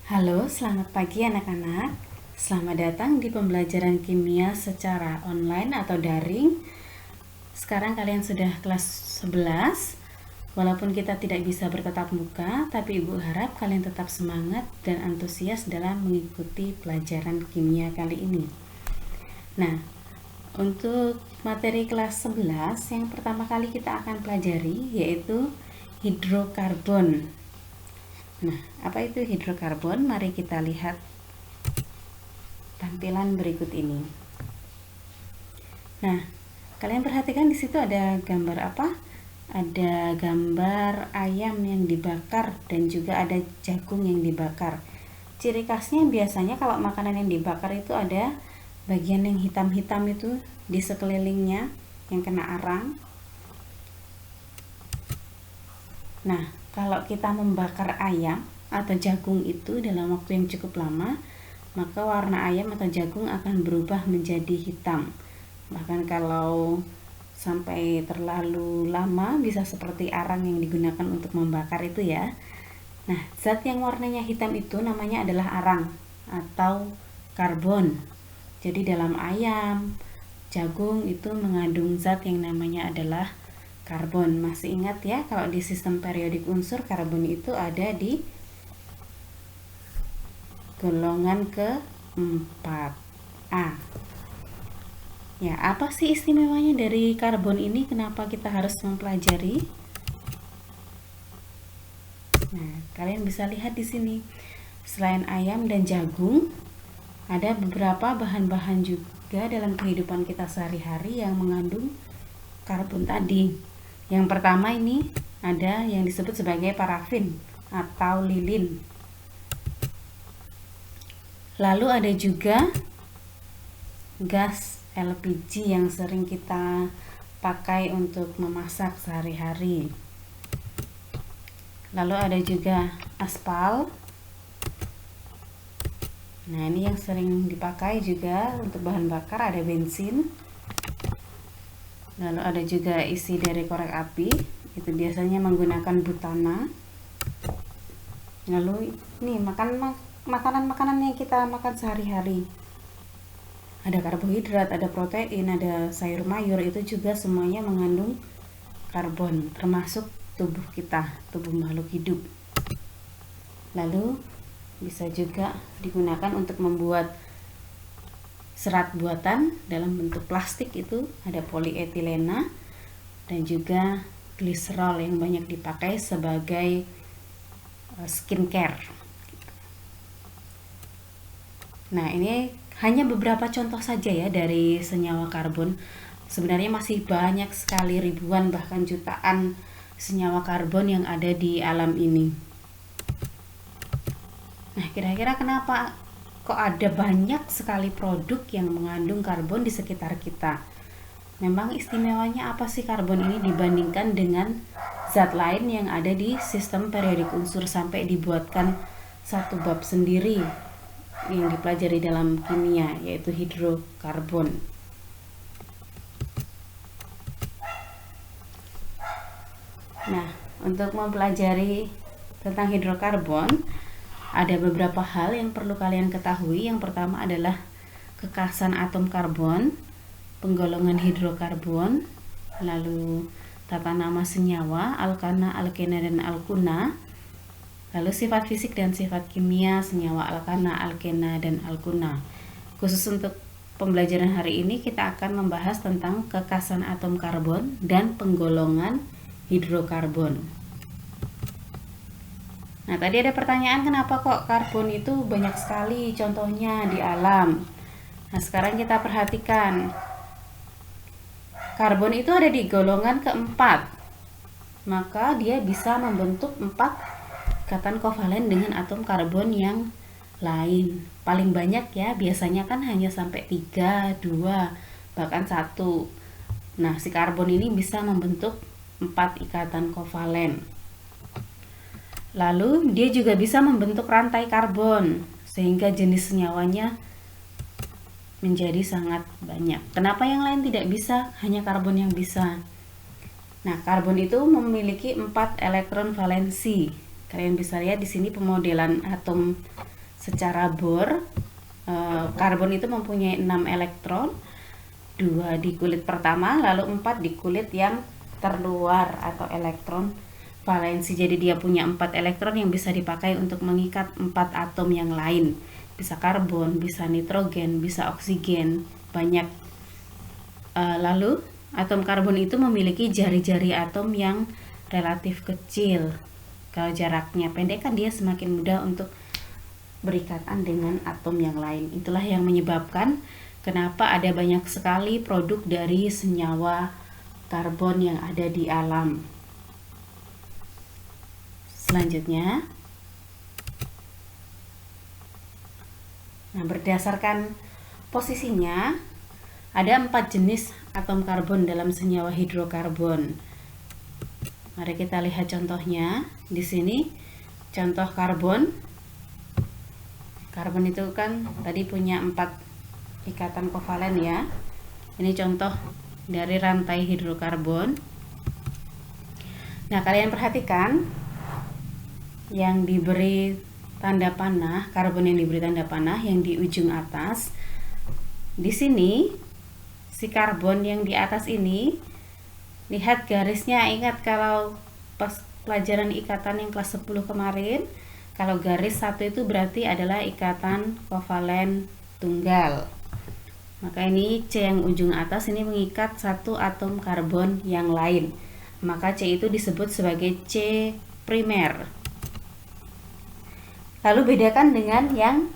Halo, selamat pagi anak-anak. Selamat datang di pembelajaran kimia secara online atau daring. Sekarang kalian sudah kelas 11. Walaupun kita tidak bisa bertatap muka, tapi Ibu harap kalian tetap semangat dan antusias dalam mengikuti pelajaran kimia kali ini. Nah, untuk materi kelas 11 yang pertama kali kita akan pelajari yaitu hidrokarbon. Nah, apa itu hidrokarbon? Mari kita lihat tampilan berikut ini. Nah, kalian perhatikan di situ ada gambar apa? Ada gambar ayam yang dibakar dan juga ada jagung yang dibakar. Ciri khasnya biasanya kalau makanan yang dibakar itu ada bagian yang hitam-hitam itu di sekelilingnya yang kena arang. Nah, kalau kita membakar ayam atau jagung itu dalam waktu yang cukup lama, maka warna ayam atau jagung akan berubah menjadi hitam. Bahkan kalau sampai terlalu lama bisa seperti arang yang digunakan untuk membakar itu ya. Nah, zat yang warnanya hitam itu namanya adalah arang atau karbon. Jadi dalam ayam, jagung itu mengandung zat yang namanya adalah karbon. Masih ingat ya, kalau di sistem periodik unsur karbon itu ada di golongan ke-4A. Ya, apa sih istimewanya dari karbon ini? Kenapa kita harus mempelajari? Nah, kalian bisa lihat di sini. Selain ayam dan jagung, ada beberapa bahan-bahan juga dalam kehidupan kita sehari-hari yang mengandung karbon tadi. Yang pertama ini ada yang disebut sebagai parafin atau lilin. Lalu ada juga gas LPG yang sering kita pakai untuk memasak sehari-hari. Lalu ada juga aspal. Nah, ini yang sering dipakai juga untuk bahan bakar, ada bensin. Lalu ada juga isi dari korek api, itu biasanya menggunakan butana. Lalu ini makanan-makanan yang kita makan sehari-hari. Ada karbohidrat, ada protein, ada sayur mayur, itu juga semuanya mengandung karbon, termasuk tubuh kita, tubuh makhluk hidup. Lalu bisa juga digunakan untuk membuat serat buatan dalam bentuk plastik, itu ada polietilena dan juga gliserol yang banyak dipakai sebagai skincare. Nah, ini hanya beberapa contoh saja ya dari senyawa karbon. Sebenarnya masih banyak sekali, ribuan bahkan jutaan senyawa karbon yang ada di alam ini. Nah, kira-kira kenapa kok ada banyak sekali produk yang mengandung karbon di sekitar kita? Memang istimewanya apa sih karbon ini dibandingkan dengan zat lain yang ada di sistem periodik unsur sampai dibuatkan satu bab sendiri yang dipelajari dalam kimia, yaitu hidrokarbon. Nah, untuk mempelajari tentang hidrokarbon, ada beberapa hal yang perlu kalian ketahui. Yang pertama adalah kekhasan atom karbon, penggolongan hidrokarbon, lalu tata nama senyawa, alkana, alkena, dan alkuna, lalu sifat fisik dan sifat kimia senyawa alkana, alkena, dan alkuna. Khusus untuk pembelajaran hari ini kita akan membahas tentang kekhasan atom karbon dan penggolongan hidrokarbon. Nah, tadi ada pertanyaan kenapa kok karbon itu banyak sekali contohnya di alam. Nah, sekarang kita perhatikan. Karbon itu ada di golongan ke-4. Maka dia bisa membentuk 4 ikatan kovalen dengan atom karbon yang lain. Paling banyak ya, biasanya kan hanya sampai 3, 2, bahkan 1. Nah, si karbon ini bisa membentuk 4 ikatan kovalen. Lalu dia juga bisa membentuk rantai karbon sehingga jenis senyawanya menjadi sangat banyak. Kenapa yang lain tidak bisa? Hanya karbon yang bisa. Nah, karbon itu memiliki 4 elektron valensi. Kalian bisa lihat di sini pemodelan atom secara Bohr. Karbon itu mempunyai 6 elektron, 2 di kulit pertama, lalu 4 di kulit yang terluar atau elektron valensi. Jadi dia punya 4 elektron yang bisa dipakai untuk mengikat 4 atom yang lain. Bisa karbon, bisa nitrogen, bisa oksigen, banyak. Lalu atom karbon itu memiliki jari-jari atom yang relatif kecil. Kalau jaraknya pendek kan dia semakin mudah untuk berikatan dengan atom yang lain. Itulah yang menyebabkan kenapa ada banyak sekali produk dari senyawa karbon yang ada di alam. Selanjutnya, berdasarkan posisinya, ada 4 jenis atom karbon dalam senyawa hidrokarbon. Mari kita lihat contohnya. Di sini contoh karbon. Karbon itu kan tadi punya 4 ikatan kovalen ya. Ini contoh dari rantai hidrokarbon. Nah, kalian perhatikan yang diberi tanda panah, karbon yang diberi tanda panah yang di ujung atas. Di sini si karbon yang di atas ini, lihat garisnya. Ingat kalau pas pelajaran ikatan yang kelas 10 kemarin, kalau garis 1 itu berarti adalah ikatan kovalen tunggal. Maka ini C yang ujung atas ini mengikat 1 atom karbon yang lain. Maka C itu disebut sebagai C primer. Lalu bedakan dengan yang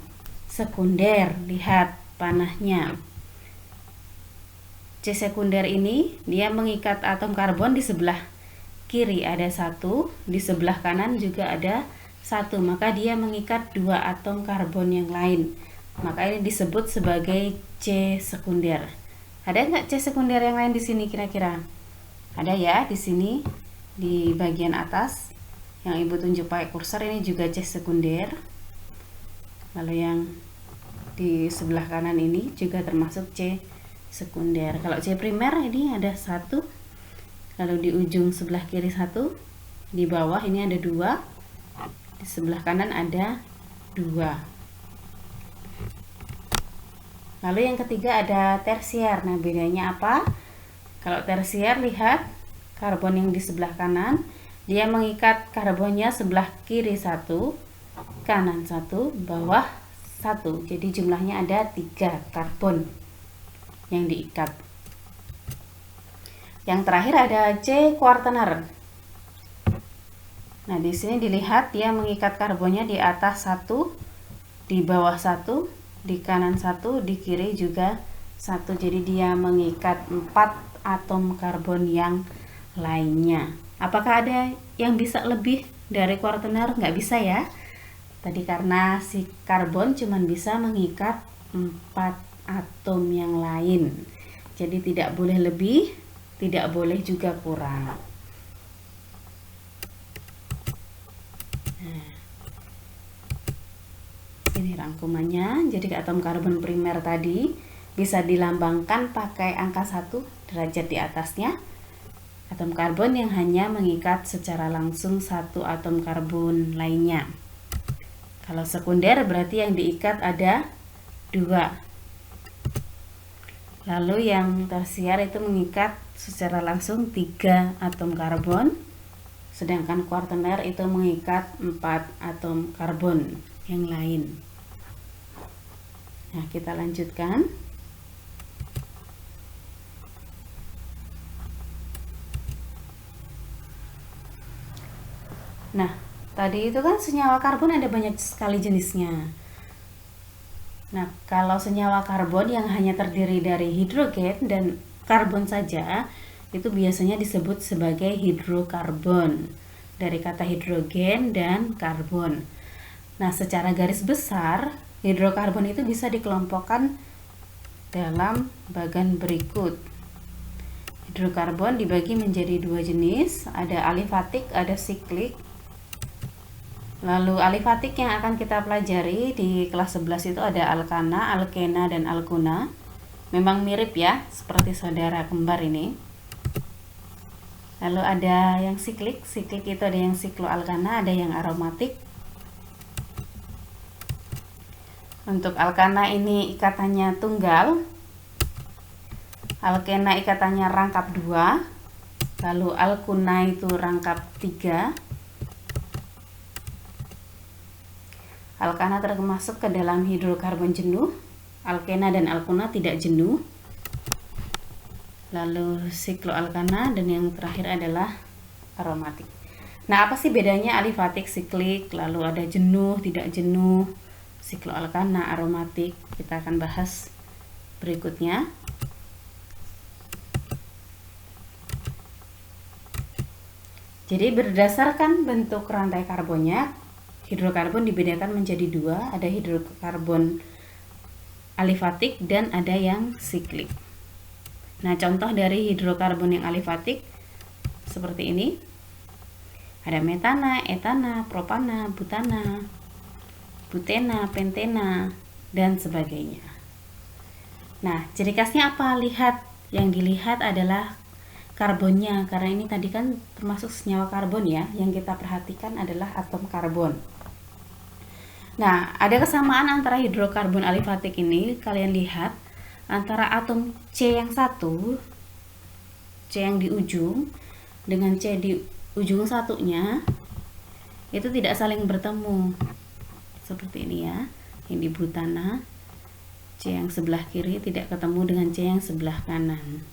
sekunder. Lihat panahnya. C sekunder ini dia mengikat atom karbon di sebelah kiri ada 1, di sebelah kanan juga ada 1, maka dia mengikat 2 atom karbon yang lain. Maka ini disebut sebagai C sekunder. Ada nggak C sekunder yang lain di sini kira-kira? Ada ya, di sini di bagian atas yang ibu tunjuk pakai kursor ini juga C sekunder. Lalu yang di sebelah kanan ini juga termasuk C sekunder. Kalau C primer ini ada 1, lalu di ujung sebelah kiri 1, di bawah ini ada 2. Di sebelah kanan ada 2. Lalu yang ketiga ada tersier. Nah, bedanya apa? Kalau tersier, lihat karbon yang di sebelah kanan, dia mengikat karbonnya sebelah kiri 1, kanan 1, bawah 1. Jadi jumlahnya ada 3 karbon yang diikat. Yang terakhir ada C kuartener. Nah, di sini dilihat dia mengikat karbonnya di atas 1, di bawah 1, di kanan 1, di kiri juga 1. Jadi dia mengikat 4 atom karbon yang lainnya. Apakah ada yang bisa lebih dari kuartener? Nggak bisa ya. Tadi karena si karbon cuma bisa mengikat 4 atom yang lain. Jadi tidak boleh lebih, tidak boleh juga kurang. Nah, ini rangkumannya. Jadi atom karbon primer tadi bisa dilambangkan pakai angka 1 derajat di atasnya. Atom karbon yang hanya mengikat secara langsung 1 atom karbon lainnya. Kalau sekunder berarti yang diikat ada 2. Lalu yang tersier itu mengikat secara langsung 3 atom karbon. Sedangkan kuartener itu mengikat 4 atom karbon yang lain. Nah, kita lanjutkan. Nah, tadi itu kan senyawa karbon ada banyak sekali jenisnya. Nah, kalau senyawa karbon yang hanya terdiri dari hidrogen dan karbon saja, itu biasanya disebut sebagai hidrokarbon. Dari kata hidrogen dan karbon. Nah, secara garis besar, hidrokarbon itu bisa dikelompokkan dalam bagan berikut. Hidrokarbon dibagi menjadi 2 jenis, ada alifatik, ada siklik. Lalu alifatik yang akan kita pelajari di kelas 11 itu ada alkana, alkena, dan alkuna. Memang mirip ya, seperti saudara kembar ini. Lalu ada yang siklik, siklik itu ada yang sikloalkana, ada yang aromatik. Untuk alkana ini ikatannya tunggal, alkena ikatannya rangkap 2, lalu alkuna itu rangkap 3. Alkana termasuk ke dalam hidrokarbon jenuh, alkena dan alkuna tidak jenuh. Lalu sikloalkana, dan yang terakhir adalah aromatik. Nah, apa sih bedanya alifatik, siklik, lalu ada jenuh, tidak jenuh, sikloalkana, aromatik? Kita akan bahas berikutnya. Jadi berdasarkan bentuk rantai karbonnya, hidrokarbon dibedakan menjadi 2, ada hidrokarbon alifatik dan ada yang siklik. Nah, contoh dari hidrokarbon yang alifatik seperti ini. Ada metana, etana, propana, butana, butena, pentena, dan sebagainya. Nah, ciri khasnya apa? Lihat, yang dilihat adalah karbonnya, karena ini tadi kan termasuk senyawa karbon ya. Yang kita perhatikan adalah atom karbon. Nah, ada kesamaan antara hidrokarbon alifatik ini, kalian lihat antara atom C yang satu, C yang di ujung, dengan C di ujung satunya, itu tidak saling bertemu. Seperti ini ya, ini butana, C yang sebelah kiri tidak ketemu dengan C yang sebelah kanan.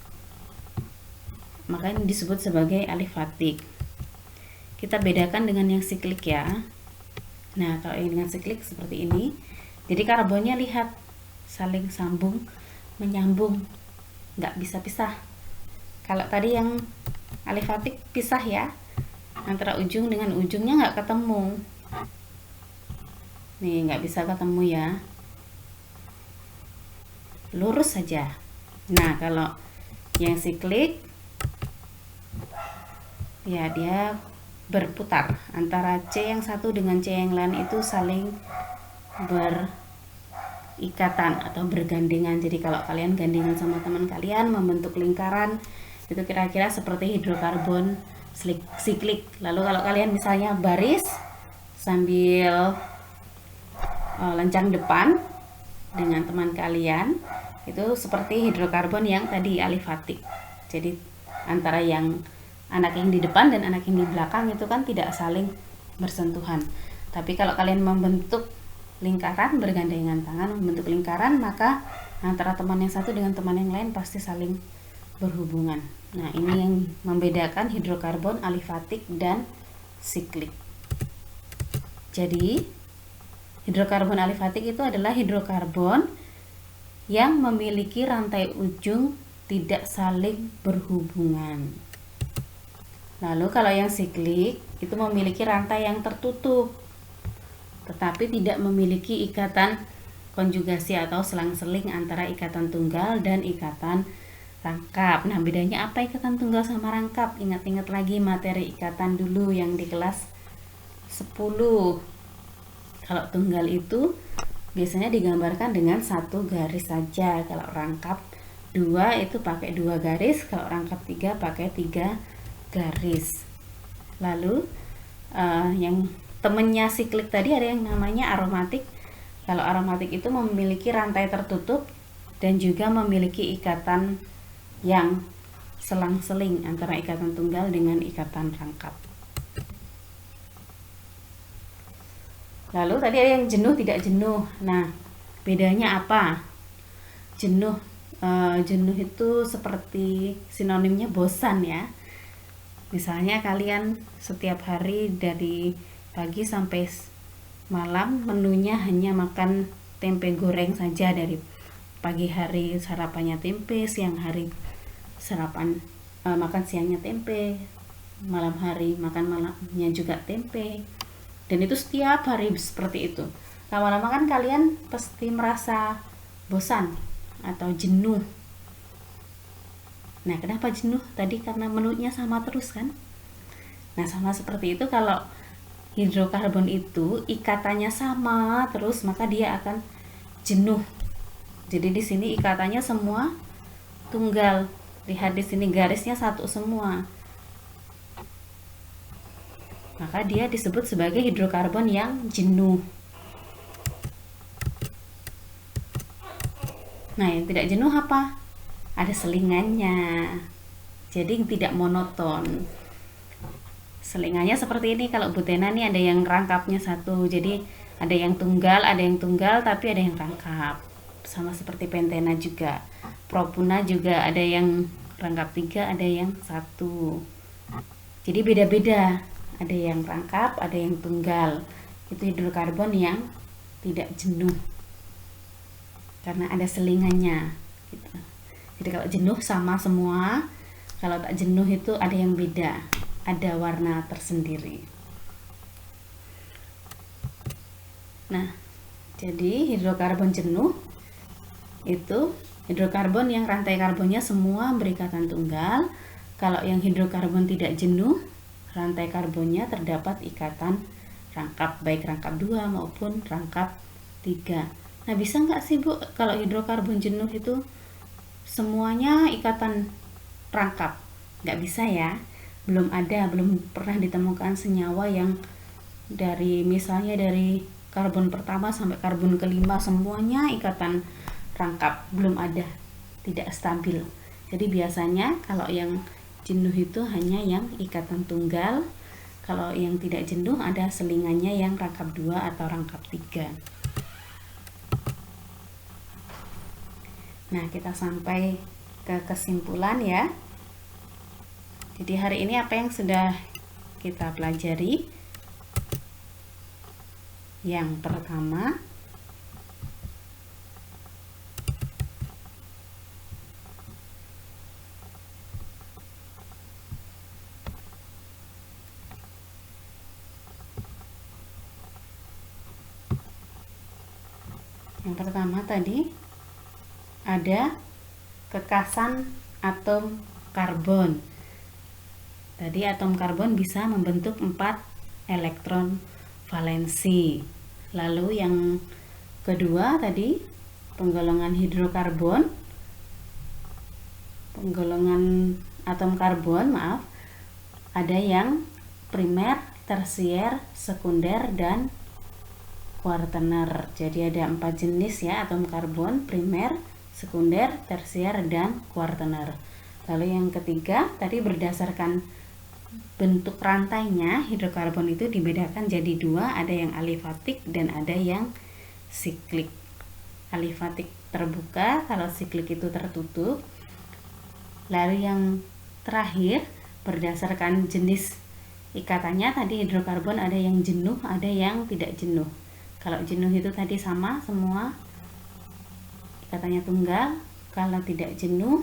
Maka ini disebut sebagai alifatik. Kita bedakan dengan yang siklik ya. Nah, kalau yang dengan siklik seperti ini, jadi karbonnya lihat saling sambung, menyambung, nggak bisa pisah. Kalau tadi yang alifatik pisah ya, antara ujung dengan ujungnya nggak ketemu. Nih, nggak bisa ketemu ya, lurus saja. Nah, kalau yang siklik ya dia berputar antara C yang satu dengan C yang lain, itu saling berikatan atau bergandengan. Jadi kalau kalian gandengan sama teman kalian membentuk lingkaran, itu kira-kira seperti hidrokarbon siklik. Lalu kalau kalian misalnya baris sambil lencang depan dengan teman kalian, itu seperti hidrokarbon yang tadi alifatik. Jadi antara yang anak yang di depan dan anak yang di belakang itu kan tidak saling bersentuhan. Tapi kalau kalian membentuk lingkaran, bergandengan tangan membentuk lingkaran, maka antara teman yang satu dengan teman yang lain pasti saling berhubungan. Nah, ini yang membedakan hidrokarbon alifatik dan siklik. Jadi hidrokarbon alifatik itu adalah hidrokarbon yang memiliki rantai ujung tidak saling berhubungan. Lalu kalau yang siklik itu memiliki rantai yang tertutup, tetapi tidak memiliki ikatan konjugasi atau selang-seling antara ikatan tunggal dan ikatan rangkap. Nah, bedanya apa ikatan tunggal sama rangkap? Ingat-ingat lagi materi ikatan dulu yang di kelas 10. Kalau tunggal itu biasanya digambarkan dengan 1 garis saja. Kalau rangkap 2 itu pakai 2 garis, kalau rangkap 3 pakai 3 garis. Lalu yang temennya siklik tadi ada yang namanya aromatik. Kalau aromatik itu memiliki rantai tertutup dan juga memiliki ikatan yang selang-seling antara ikatan tunggal dengan ikatan rangkap. Lalu tadi ada yang jenuh tidak jenuh. Nah, bedanya apa? Jenuh itu seperti sinonimnya bosan ya. Misalnya kalian setiap hari dari pagi sampai malam menunya hanya makan tempe goreng saja, dari pagi hari sarapannya tempe, siang hari makan siangnya tempe, malam hari makan malamnya juga tempe, dan itu setiap hari seperti itu. Lama-lama kan kalian pasti merasa bosan atau jenuh. Nah, kenapa jenuh? Tadi karena menunya sama terus kan. Nah, sama seperti itu kalau hidrokarbon itu ikatannya sama terus, maka dia akan jenuh. Jadi di sini ikatannya semua tunggal. Lihat di sini garisnya satu semua. Maka dia disebut sebagai hidrokarbon yang jenuh. Nah, yang tidak jenuh apa? Ada selingannya. Jadi tidak monoton. Selingannya seperti ini. Kalau butena nih ada yang rangkapnya satu. Jadi ada yang tunggal tapi ada yang rangkap. Sama seperti pentena juga. Propuna juga ada yang rangkap 3, ada yang 1. Jadi beda-beda. Ada yang rangkap, ada yang tunggal. Itu hidrokarbon yang tidak jenuh. Karena ada selingannya. Gitu. Jadi kalau jenuh sama semua, kalau tak jenuh itu ada yang beda, ada warna tersendiri. Nah, jadi hidrokarbon jenuh itu hidrokarbon yang rantai karbonnya semua berikatan tunggal. Kalau yang hidrokarbon tidak jenuh, rantai karbonnya terdapat ikatan rangkap, baik rangkap 2 maupun rangkap 3. Nah, bisa nggak sih Bu, kalau hidrokarbon jenuh itu semuanya ikatan rangkap? Nggak bisa ya, belum pernah ditemukan senyawa yang misalnya dari karbon pertama sampai karbon kelima semuanya ikatan rangkap, belum ada, tidak stabil. Jadi biasanya kalau yang jenuh itu hanya yang ikatan tunggal, kalau yang tidak jenuh ada selingannya yang rangkap 2 atau rangkap 3. Nah, kita sampai ke kesimpulan ya. Jadi hari ini apa yang sudah kita pelajari? Yang pertama, tadi ada kekasan atom karbon. Tadi atom karbon bisa membentuk 4 elektron valensi. Lalu yang kedua tadi penggolongan hidrokarbon, penggolongan atom karbon, ada yang primer, tersier, sekunder, dan kuartener. Jadi ada 4 jenis ya atom karbon: primer, sekunder, tersier, dan kuartener. Lalu yang ketiga tadi berdasarkan bentuk rantainya, hidrokarbon itu dibedakan jadi 2, ada yang alifatik dan ada yang siklik. Alifatik terbuka, kalau siklik itu tertutup. Lalu yang terakhir berdasarkan jenis ikatannya, tadi hidrokarbon ada yang jenuh, ada yang tidak jenuh. Kalau jenuh itu tadi sama semua, ikatannya tunggal. Kalau tidak jenuh,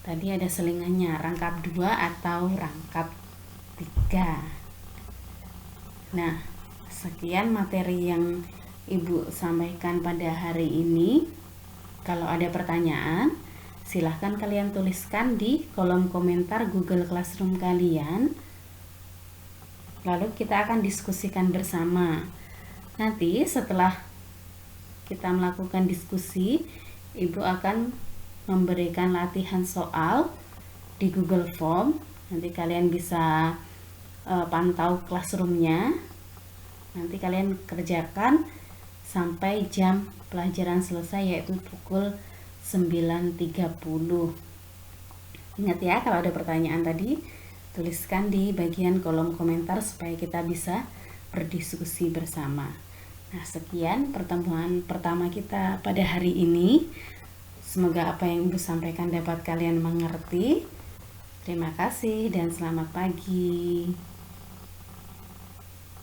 tadi ada selingannya, rangkap 2 atau rangkap 3. Nah, sekian materi yang Ibu sampaikan pada hari ini. Kalau ada pertanyaan, silahkan kalian tuliskan di kolom komentar Google Classroom kalian. Lalu kita akan diskusikan bersama. Nanti setelah kita melakukan diskusi, Ibu akan memberikan latihan soal di Google Form. Nanti kalian bisa pantau classroomnya. Nanti kalian kerjakan sampai jam pelajaran selesai, yaitu pukul 9.30. Ingat ya, kalau ada pertanyaan tadi, tuliskan di bagian kolom komentar supaya kita bisa berdiskusi bersama. Nah, sekian pertemuan pertama kita pada hari ini. Semoga apa yang Ibu sampaikan dapat kalian mengerti. Terima kasih dan selamat pagi.